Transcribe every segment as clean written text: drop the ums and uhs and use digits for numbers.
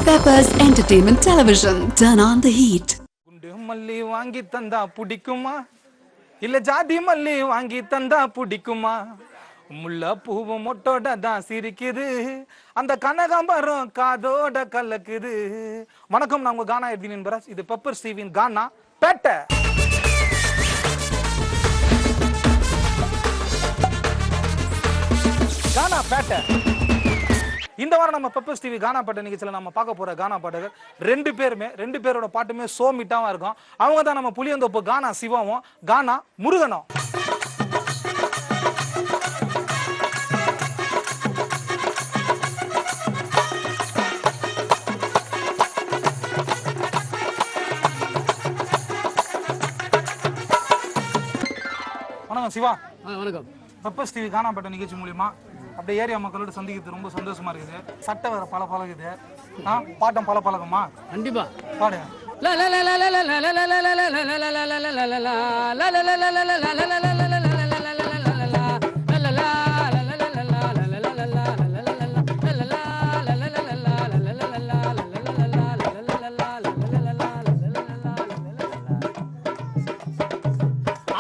Peppers Entertainment Television. Turn on the heat. குண்டு மல்லி வாங்கி தந்தா பிடிக்குமா இல்ல ஜாதி மல்லி வாங்கி தந்தா பிடிக்குமா முல்லை பூவும் மொட்டோட தான் சிரிக்குது அந்த கனகாம்பரம் காதோட கலக்குது. வணக்கம், நான் உங்க கானா எர்தின் என்பராஜ். இது பெப்பர் ஸ்டீவின் கானா பேட்டை. கானா பேட்டை. இந்த வாரம் நம்ம பெப்பர்ஸ் டிவி கானா பாட்டு நிகழ்ச்சியில் நம்ம பார்க்க போற கானா பாடகர் ரெண்டு பேரோட பாட்டுமே சோமிட்டாவா இருக்கும். அவங்க தான் நம்ம புளியந்தோப்பு கானா சிவாவும் கானா முருகனும். வணக்கம் சிவா. வணக்கம். பெப்பர்ஸ் டிவி கானா பாட்டு நிகழ்ச்சி மூலியமா அப்படியே ஏரியா மக்களோட சந்திக்கிறது ரொம்ப சந்தோஷமா இருக்குது. சட்டை வேற பல பழகுது, பாட்டம் பல பழகுமா? கண்டிப்பா பாடு.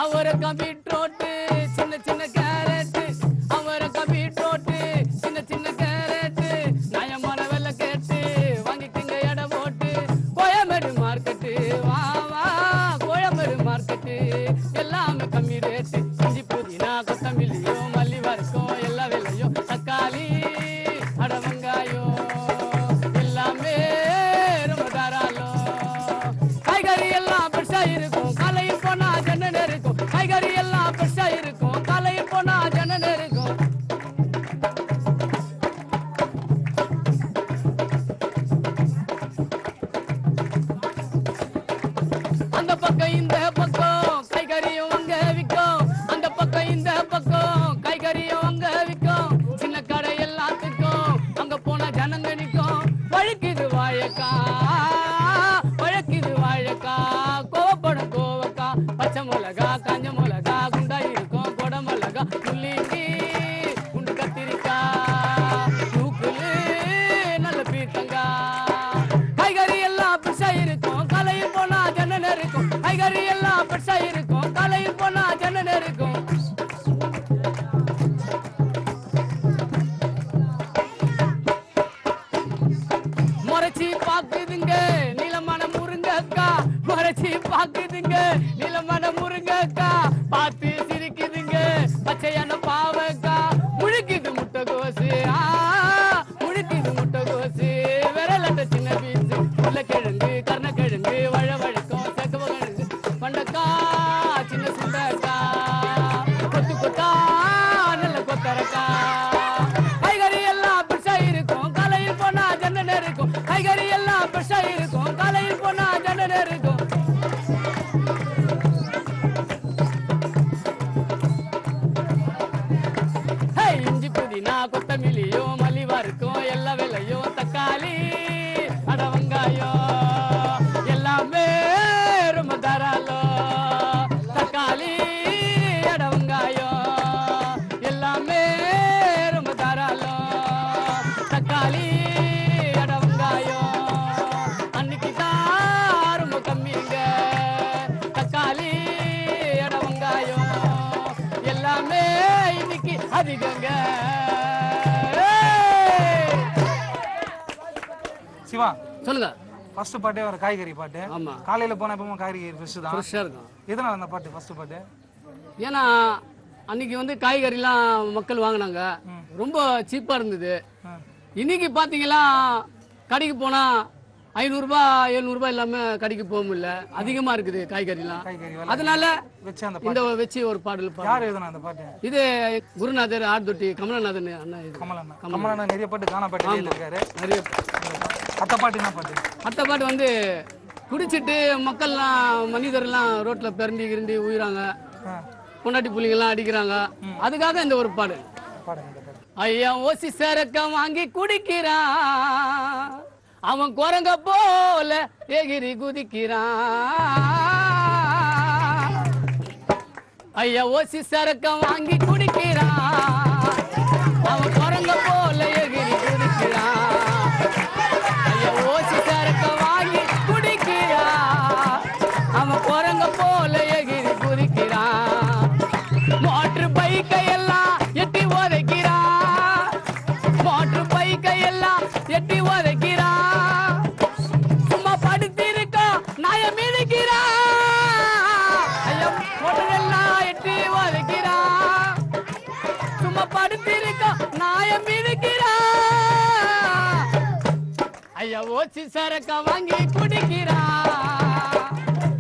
அவரை பீட்ரோட்டு சின்ன சின்ன கேரட்டு, அவரை பீட்ரோட்டு சின்ன சின்ன கேரட்டு, நயமான வெள்ள கேட்டு வாங்கிக்கிங்க எடை போட்டு கோயம்பேடு மார்க்கெட்டு, வா வா கோயம்பேடு மார்க்கெட்டு, எல்லாமே கம்மி ரேட்டு. இஞ்சி புதினா கொத்தமல்லியோ மல்லி வரைக்கும் எல்லா விலையும், தக்காளி அட வெங்காயம் எல்லாமே ரொம்ப தாராளம். காய்கறி எல்லாம் பெருசா இருக்கும், காலையில் போனா ஜன்னல் இருக்கும். காய்கறி எல்லாம் பெருசா இருக்கும், காலையில் போனா ஜன்னல் இருக்கும். அந்த பக்கம் இந்த பக்கம் காய்கறியும் அங்க விற்கும், அந்த பக்கம் இந்த பக்கம் காய்கறியும் அங்க விற்கும். சின்ன கடை எல்லாத்துக்கும் அங்க போனா ஜனங்க நிற்கும். வழுக்குது வாழைக்கா, வழக்குது வாழைக்கா, கோவப்படும் கோவக்கா, பச்சை மிளகா காஞ்ச மிளகா, குண்டா இருக்கும் கொடை மிளகா, முள்ளிங்கி குண்டு கத்திரிக்கா, தூக்குலு நல்ல பீர்த்தங்கா. காய்கறி எல்லாம் பெருசா இருக்கும், காலையில் போனா ஜன்னல் இருக்கும். காய்கறி எல்லாம் பெருசா இருக்கும், காலையில் போனா ஜன்னல் இருக்கும். முறைச்சி பாக்குதுங்க நீளமான முருங்கக்கா, முறைச்சி பாக்குதுங்க நீளமான முருங்கக்கா, பார்த்து சிரிக்குதுங்க பச்சையான பாவக்கா. முழுக்குது முட்டைகோசு, முழுக்குது முட்டைகோசு, விரலட்ட சின்ன பீஸு, உருளைக்கிழங்கு கருணக்கிழங்கு வழவழக்கம் செக்கவ கிழங்கு பண்டக்கா சின்ன சுண்டக்கா, கொத்து கொத்தா நல்ல கொத்தரக்கா. காய்கறி எல்லாம் பெருசா இருக்கும், காலையில் போனா ஜன்னல் இருக்கும். காய்கறி எல்லாம் பெருசா இருக்கும், காலையில் போனா ஜன்னல் இருக்கும். இஞ்சி புதினா கொத்தமல்லியோ மலிவா இருக்கும், எல்லா விலையும் தக்காளி அட வெங்காயம் எல்லாமே ரொம்ப தாராளம். தக்காளி அட வெங்காயம் எல்லாமே ரொம்ப தாராளம். தக்காளி அட வெங்காயம் அன்னைக்கு தான் ரொம்ப கம்மிங்க. தக்காளி அட வெங்காயம் எல்லாமே இன்னைக்கு அதிகங்க. சிவா, சொல்லுங்க. ஃபர்ஸ்ட் பாட்டே ஒரு காய்கறி பாட்டு. ஆமா, காலையில போன எப்பவும் காய்கறி ஃப்ரெஷ் தான், ஃப்ரெஷ்ஷாக இருக்கும். எதனால அந்த பாட்டு ஃபர்ஸ்ட் பாட்டு? ஏன்னா அன்னைக்கு வந்து காய்கறிலாம் மக்கள் வாங்கினாங்க, ரொம்ப சீப்பாக இருந்தது. இன்னைக்கு பார்த்தீங்களா கடைக்கு போனால் 500 700 இல்லாமல் கடைக்கு போக முடியல, அதிகமாக இருக்குது காய்கறிலாம். அதனால வச்சு அந்த இந்த வச்சு ஒரு பாடல். யார் எழுதுனா அந்த பாட்டு? இது குருநாதர் ஆர்தொட்டி கமலநாதன் அண்ணா. இது கமலண்ணா நிறைய பாட்டு கானா பாட்டு எழுதியிருக்காரு. நிறைய. அத்த பாட்டு என்ன பாட்டு? அத்த பாட்டு வந்து குடிச்சிட்டு மக்கள்லாம் மனிதர்லாம் ரோட்ல பிறண்டி கிரண்டி உயிராங்க, பொண்டாட்டி புள்ளிங்கெல்லாம் அடிக்கிறாங்க, அதுக்காக இந்த ஒரு பாடு. ஐயா ஓசி சரக்க வாங்கி குடிக்கிறான், அவன் குரங்க போல எகிரி குதிக்கிறான். ஐயா ஓசி சரக்க வாங்கி குடிக்கிறான், அவன் குரங்க போல எகிரி குதிக்கிறான். ஐயா எட்டி உதைக்கிறா சும்மா படுத்திருக்கா நாய மிதிக்கிறா ஐயா மோட்டரெல்லாம் எட்டி உதைக்கிறா சும்மா படுத்திருக்கா நாய மிதிக்கிறா ஐயா ஓச்சி சரக்கா வாங்கி குடிக்கிறா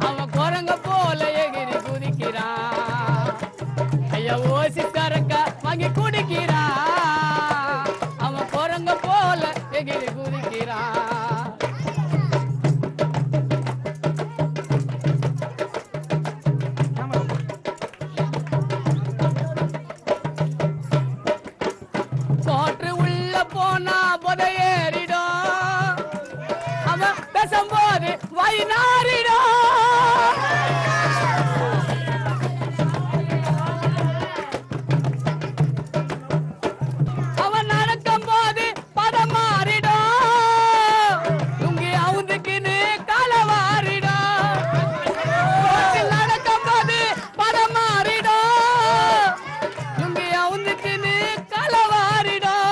அவன் குரங்க போல எகிரி குதிக்கிறா ஐயா ஓசி சரக்கா வாங்கி குடிக்கிறா அவன் குரங்க போல எகிரி குதிக்கிறா போற்று உள்ள போனா புதையேறிடும் அவன் பேசும்போது வைநாறிடும் அவன் நடக்கும் போது பதம் மாறிடும் துங்கி அவுந்துக்கின்னு காலவாரிடும் நடக்கும் போது பதம் மாறிடும் துங்கி அவுந்துக்கின்னு காலவாரிடும்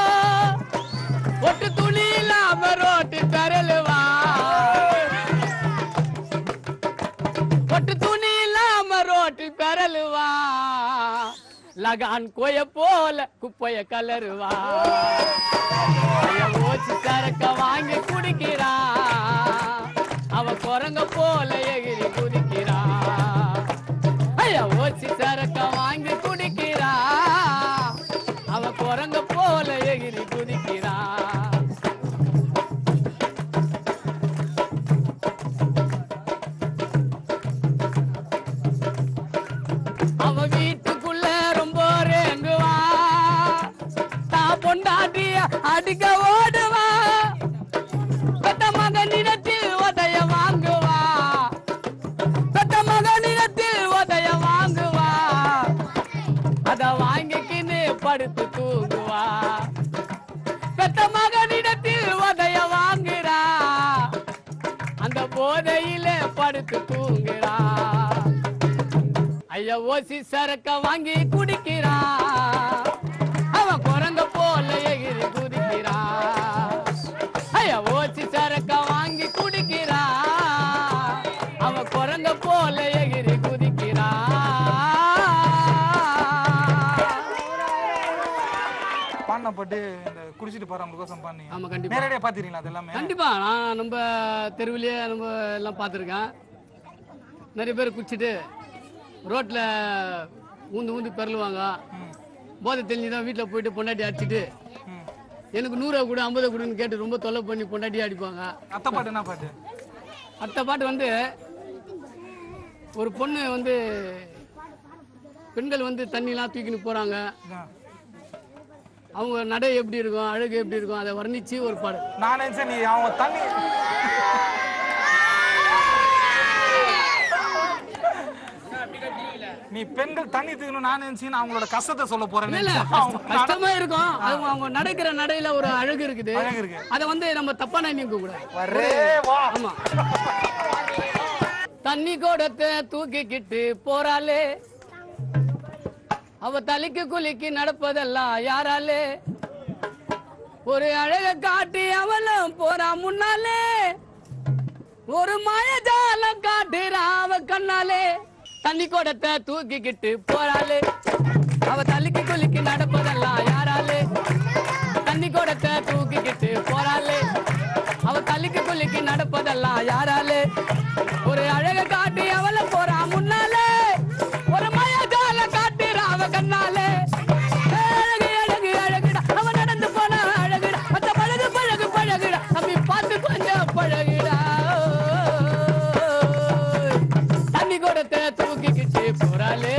ஒட்டு துணி இல்லாம ரோட்டு கரலுவா ஒட்டு துணி இல்லாம ரோட்டு கரலுவா லகான் கோய போல குப்பைய கலருவா ஓச்சு சரக்க வாங்கி குடிக்கிறா அவ குரங்க போல எகிரி குதிக்கிறா ஐயா ஓச்சு சரக்க வாங்கி குடிக்கிறா அவ குரங்க போல எகிரி குதிக்கிறா அவ வீட்டுக்குள்ள ரொம்ப ரெங்குவா தான் பொண்டாட்டிய அடிக்க ஓடுவா பெத்த மகனிடத்தில் உதய வாங்குவா பெத்த மகனிடத்தில் உதய வாங்குவா அத வாங்கிக்கின்னு படுத்து தூங்குவா பெத்த மகனிடத்தில் உதய வாங்குறா அந்த போதையில படுத்து தூங்குறா ஐயா ஓசி சரக்க வாங்கி குடிக்கிறா அவன் குரங்க போல எகிரி குதிக்கிறா ஐயா ஓசி சரக்க வாங்கி குடிக்கிறா அவன் குரங்க போல எகிரி குதிக்கிறா பாடினப்பட்டு இந்த குடிச்சிட்டு போறவங்களுக்கோசம் பண்ணி ஆமா கண்டிப்பா நேரடியா பாத்துறீங்களா அது எல்லாமே கண்டிப்பா நான் நம்ம தெருவிலேயே நம்ம எல்லாம் பார்த்துருக்கேன் நிறைய பேர் குடிச்சிட்டு ரோட்ல ஊந்து ஊந்து பெறலுவாங்க போதை தெரிஞ்சுதான் வீட்டில் போயிட்டு பொண்டாட்டி அடிச்சுட்டு எனக்கு 100 கூட 50 கூடன்னு கேட்டு ரொம்ப தொல்லை பண்ணி பொண்டாட்டி அடிப்பாங்க அத்தை பாட்டு என்ன பாட்டு அடுத்த பாட்டு வந்து ஒரு பொண்ணு வந்து பெண்கள் வந்து தண்ணிலாம் தூக்கின்னு போறாங்க அவங்க நடை எப்படி இருக்கும் அழகு எப்படி இருக்கும் அதை வர்ணிச்சு ஒரு பாடு நான் நினைச்சேன் நீ அவங்க தண்ணி நீ பெண்கள் தண்ணி தூக்கணும் நான் நினைச்சேன் அவங்களோட கஷ்டத்தை சொல்ல போறேன் கஷ்டமா இருக்கும் அவங்க நடக்கிற நடையில ஒரு அழகு இருக்குது அதை வந்து நம்ம தப்பா நினைக்க கூடாது ஆமா தண்ணி கோடத்தை தூக்கிக்கிட்டு போறாளே அவ தலைக்கு குலுக்கி நடப்பதெல்லாம் யாராலே ஒரு அழக காட்டி அவளும் போறா முன்னாலே ஒரு மாயஜாலம் காட்டுறா அவ கண்ணாலே தண்ணி கோடத்தை தூக்கிக்கிட்டு போறாளே அவ தலைக்கு குலுக்கி நடப்பதெல்லாம் யாராலே தண்ணி கோடத்தை தூக்கிக்கிட்டு போறாளே அவ தலைக்கு குலுக்கி நடப்பதெல்லாம் யாராலே ஒரு அழக காட்டி அவள போறா முன்னாலே ஒரு மாயஜாலம் காட்டுறா அவ கண்ணாலே அழகு அழகு அழகுடா அவ நடந்து போனா அழகுடா மத்த பழகு பழகு பழகுடா அப்படி பார்த்து கொஞ்சம் பழகுடா தண்ணி கோடத்தை தூக்கிக்கிட்டு போறாளே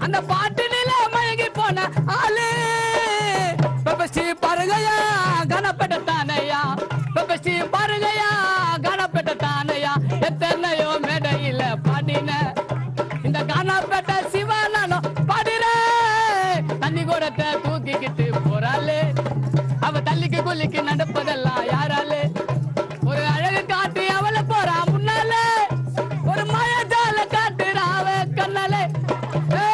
அந்த பாட்டினில மழகி போன ஆளு பெப்பசி பாருங்கயா கனப்பட்ட தானையா பெப்பசி பாருங்கயா கனப்பட்ட தானையா எத்தனையோ மேடையில பாடின இந்த கனப்பட்ட சிவனானோ பாடுற தண்ணி கூடத்தை தூக்கிக்கிட்டு போறாளே அவ தள்ளிக்கு கொல்லிக்கு நடப்பதெல்லாம் யாராலே ஒரு அழகு காட்டி அவளை போறா முன்னாலே ஒரு மயஜால காட்டுறா அவ கண்ணாலே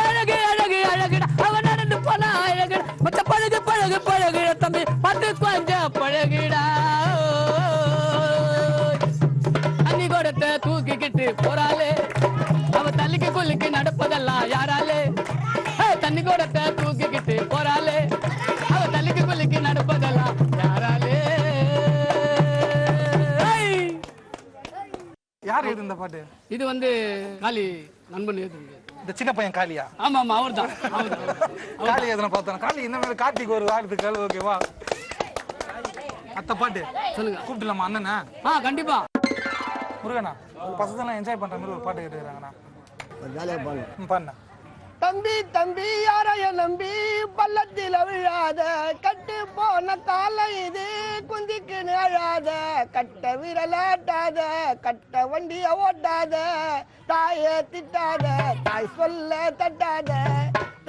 அழகு அழகு அழகுடா அவ நடந்து போனா அழகு மத்த பழகு பழகு பழகு தம்பி பட்டு கொஞ்சம் பழகுடா தண்ணி கூடத்தை தூக்கிக்கிட்டு போறாளே அவ தள்ளிக்கு கொல்லிக்கு நடப்பதெல்லாம் யாராலே தண்ணி கூடத்தை தூக்கிக்கிட்டு போறாளே அவ தள்ளிக்கு கொல்லிக்கு நடப்பதெல்லாம் யாராலே யார் எழுது இந்த பாட்டு? இது வந்து காளி நண்பன் எழுதுங்க. இந்த சின்ன பையன் காளியா? ஆமா ஆமா அவர்தான் காளி எதுனா பார்த்தோம். காளி இந்த மாதிரி கார்த்திக் ஒரு வாழ்த்துக்கள். ஓகேவா? அத்த பாட்டு சொல்லுங்க. கூப்பிடலாமா அண்ணனா? கண்டிப்பா. முருகனா பசங்க என்ஜாய் பண்ற மாதிரி ஒரு பாட்டு கேட்டுக்கிறாங்கண்ணா. ஜாலியாக பாருங்க. பாருண்ணா. தம்பி தம்பி யாரைய நம்பி பள்ளத்தில் விழாத கட்டு போன கால இது குந்திக்கு நிழாத கட்ட விரலாட்டாத கட்ட வண்டிய ஓட்டாத தாயே திட்டாத தாய் சொல்ல தட்டாத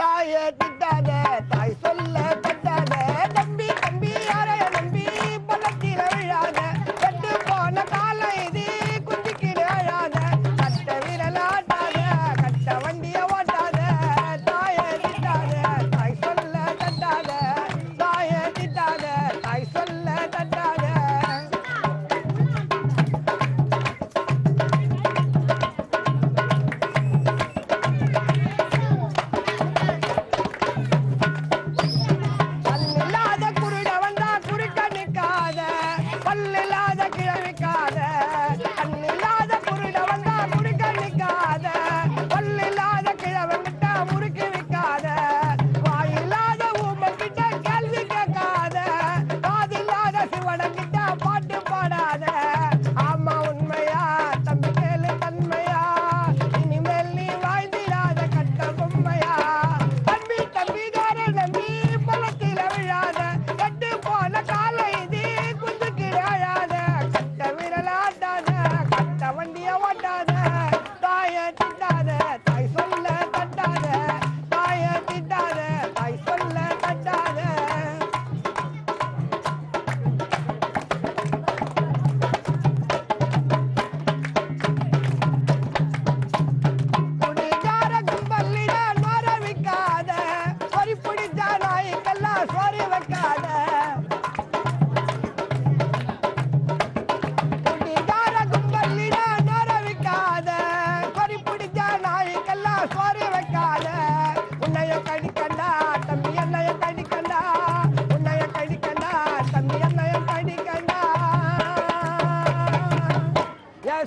தாயே திட்டாத தாய் சொல்ல தட்டாத தம்பி தம்பி யாரைய நம்பி பள்ளத்தில் விழாத கட்டு போன கால இது குந்திக்கு நிழாத கட்ட விரலாட்டாத கட்ட வண்டிய ஓட்டாத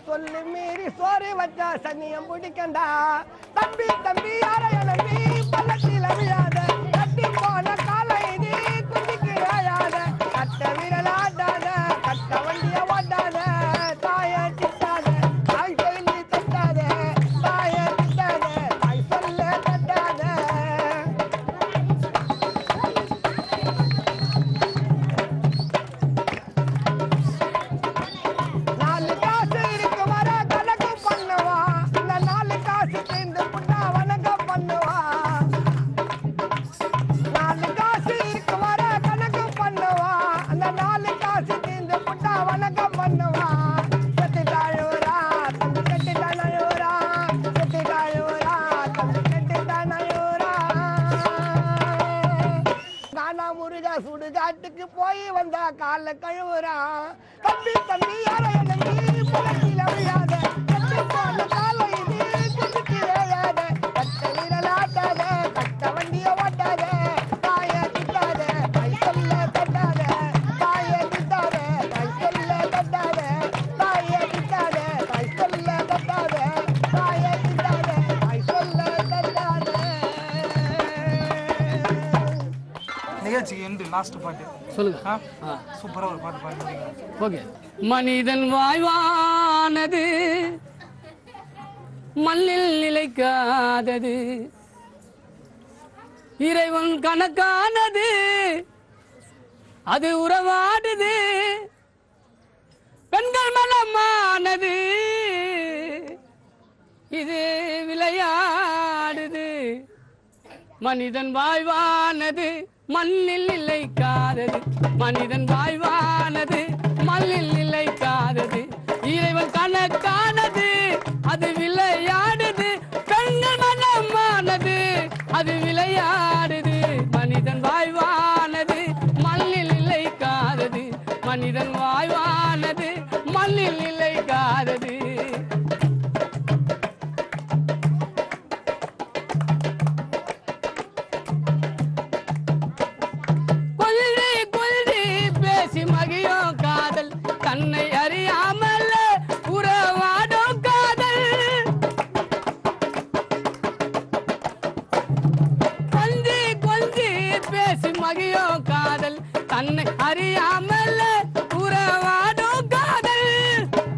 சொல்லு மீறி சோறு வச்சா சனியம் பிடிக்கண்டா தம்பி தம்பி யாரைய நம்பி பள்ளத்தில் விழாத கட்டி போன காலை இது குந்திக்கு விழாத கட்ட விரலாட்டாத கட்ட வண்டிய ஓட்டாத தாய திட்டாத தாய் சொல்லி தட்டாத தாய திட்டாத தாய் சொல்ல தட்டாத சுடுகாட்டுக்கு போய் வந்தா கால கழுவுறான் தம்பி தம்பி யாரைய நம்பி பள்ளத்தில் விழாத கட்டி போன காலை இது குதிக்கு விழாத கட்ட விரலாட்டாத கட்ட வண்டிய ஓட்டாத தாய திட்டாத தாய் சொல்ல தட்டாத தாய திட்டாத தாய் சொல்ல தட்டாத தாய திட்டாத தாய் சொல்ல தட்டாத தாய திட்டாத தாய் சொல்ல தட்டாத. நிகழ்ச்சிக்கு எண்டு லாஸ்ட் பாட்டு சொல்லுங்க. சூப்பரா ஒரு பாட்டு பாடுங்க. ஓகே. மனிதன் வாழ்வானது மண்ணில் நிலைக்காதது இறைவன் கணக்கானது அது உறவாடுது பெண்கள் மனமானது இது விளையாடுது மனிதன் வாழ்வானது மண்ணில் நிலைக்காதது மனிதன் வாழ்வானது மண்ணில் நிலைக்காதது இறைவன் கணக்கானது அது விளையாடுது பெண்கள் மனமானது அது விளையாடுது மனிதன் வாழ்வானது மண்ணில் நிலைக்காதது மனிதன் வாழ்வானது மண்ணில் நிலைக்காதது மகியும் காதல் தன்னை அறியாமல் உறவாடும் காதல் கொஞ்சி கொஞ்சி பேசி மகியும் காதல் தன்னை அறியாமல் உறவாடும் காதல்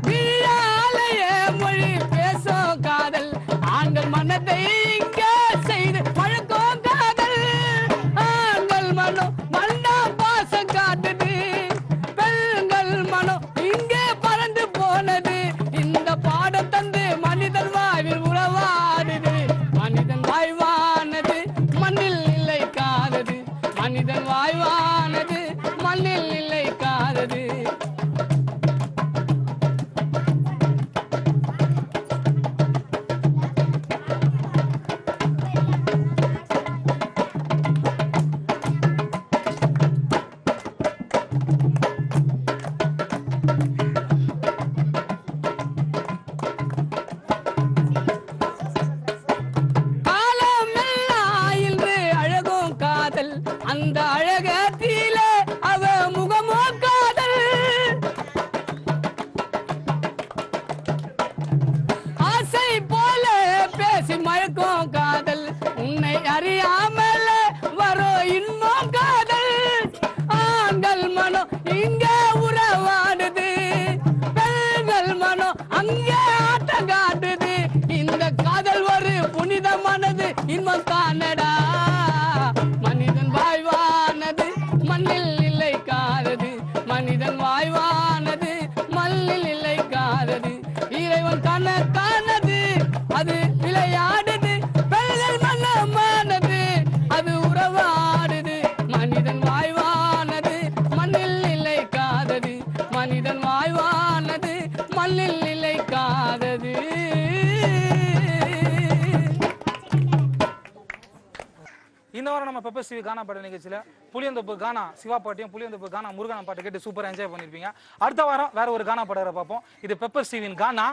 வீழாலய மொழி பேசும் காதல் ஆண்கள் மனதை இங்கே செய்து பழக்கும் காதல் ஆண்கள் மனம் மன்னா பாசம் காட்டுது இங்கே பறந்து போனது இந்த பாடம் தந்து மனிதன் வாழ்வில் உறவாடுது மனிதன் வாழ்வானது மண்ணில் நிலைக்காதது மனிதன் வாழ்வானது மண்ணில் நிலைக்காதது அந்த அழகத்திலே அவ முகமோ காதல் ஆசை போல பேசி மயக்கும் காதல் உன்னை அறியாமல் வரும் இன்பம் காதல் ஆண்கள் மனம் இங்கே உறவாடுது பெண்கள் மனம் அங்கே ஆட்டம் காட்டுது இந்த காதல் ஒரு புனிதமானது இன்பம் காணடா மனிதன் வாழ்வானது மண்ணில் நிலைக்காதது மனிதன் வாழ்வானது மண்ணில் நிலைக்காதது இறைவன் கணக்கானது அது விளையாடுது பெண்கள் மனமானது அது உறவாடுது மனிதன் வாழ்வானது மண்ணில் நிலைக்காதது மனிதன் வாழ்வானது மண்ணில் நிலைக்காதது இந்த வாரம் நம்ம பெப்பர் சிவி கானா பாட்டு நிகழ்ச்சியில புளியந்தோப்பு கானா சிவா பாட்டியும் புளியந்தோப்பு கானா முருகனா பாட்டு கேட்டு சூப்பரா என்ஜாய் பண்ணிருப்பீங்க. அடுத்த வாரம் வேற ஒரு கானா பாடுற பார்ப்போம். இது பெப்பர் சிவின் கானா.